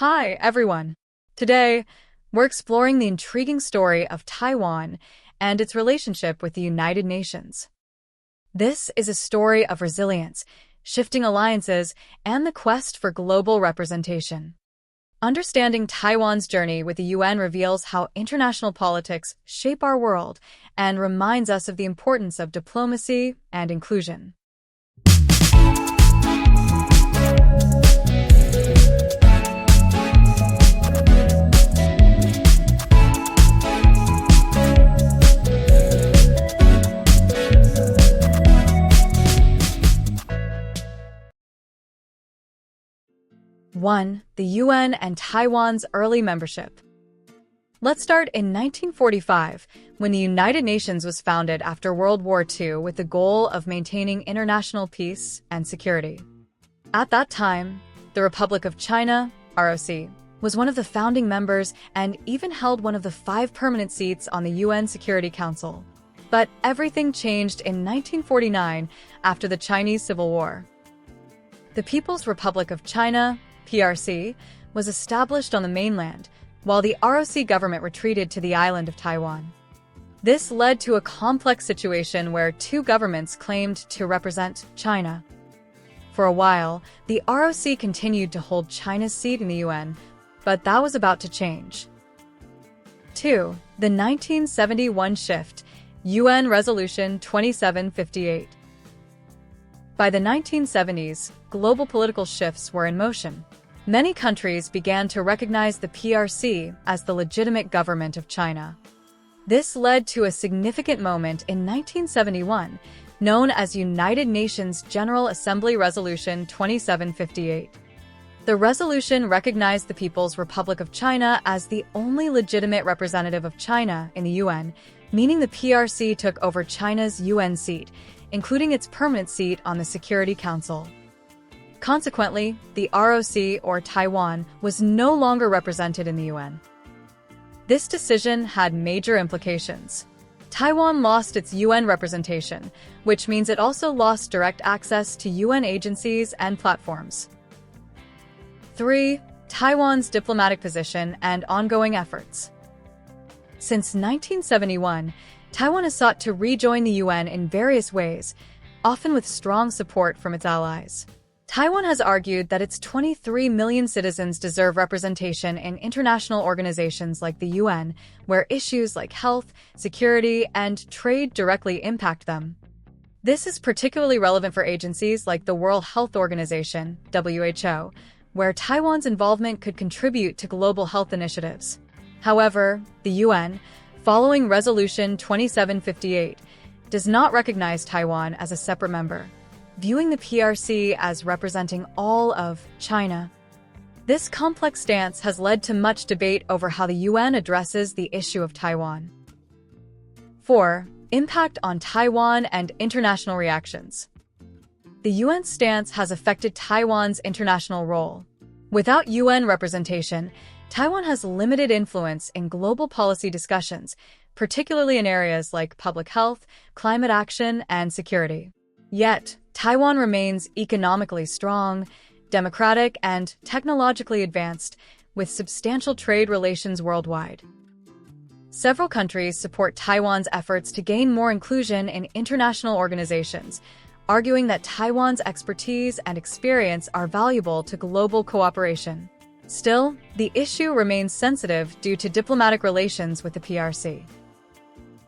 Hi, everyone. Today, we're exploring the intriguing story of Taiwan and its relationship with the United Nations. This is a story of resilience, shifting alliances, and the quest for global representation. Understanding Taiwan's journey with the UN reveals how international politics shape our world and reminds us of the importance of diplomacy and inclusion. One, the UN and Taiwan's early membership. Let's start in 1945, when the United Nations was founded after World War II with the goal of maintaining international peace and security. At that time, the Republic of China, ROC, was one of the founding members and even held one of the 5 permanent seats on the UN Security Council. But everything changed in 1949 after the Chinese Civil War. The People's Republic of China, PRC, was established on the mainland, while the ROC government retreated to the island of Taiwan. This led to a complex situation where 2 governments claimed to represent China. For a while, the ROC continued to hold China's seat in the UN, but that was about to change. 2. The 1971 shift, UN Resolution 2758. By the 1970s, global political shifts were in motion. Many countries began to recognize the PRC as the legitimate government of China. This led to a significant moment in 1971, known as United Nations General Assembly Resolution 2758. The resolution recognized the People's Republic of China as the only legitimate representative of China in the UN, meaning the PRC took over China's UN seat, including its permanent seat on the Security Council. Consequently, the ROC, or Taiwan, was no longer represented in the UN. This decision had major implications. Taiwan lost its UN representation, which means it also lost direct access to UN agencies and platforms. 3. Taiwan's diplomatic position and ongoing efforts. Since 1971, Taiwan has sought to rejoin the UN in various ways, often with strong support from its allies. Taiwan has argued that its 23 million citizens deserve representation in international organizations like the UN, where issues like health, security, and trade directly impact them. This is particularly relevant for agencies like the World Health Organization, WHO, where Taiwan's involvement could contribute to global health initiatives. However, the UN, following Resolution 2758, does not recognize Taiwan as a separate member, viewing the PRC as representing all of China. This complex stance has led to much debate over how the UN addresses the issue of Taiwan. 4. Impact on Taiwan and international reactions. The UN stance has affected Taiwan's international role. Without UN representation, Taiwan has limited influence in global policy discussions, particularly in areas like public health, climate action, and security. Yet, Taiwan remains economically strong, democratic, and technologically advanced, with substantial trade relations worldwide. Several countries support Taiwan's efforts to gain more inclusion in international organizations, arguing that Taiwan's expertise and experience are valuable to global cooperation. Still, the issue remains sensitive due to diplomatic relations with the PRC.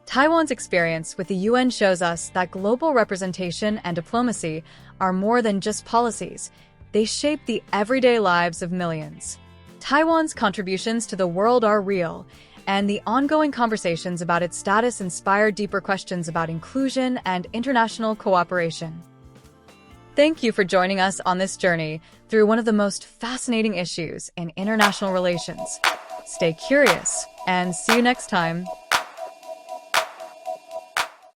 Taiwan's experience with the UN shows us that global representation and diplomacy are more than just policies. They shape the everyday lives of millions. Taiwan's contributions to the world are real, and the ongoing conversations about its status inspire deeper questions about inclusion and international cooperation. Thank you for joining us on this journey through one of the most fascinating issues in international relations. Stay curious, and see you next time.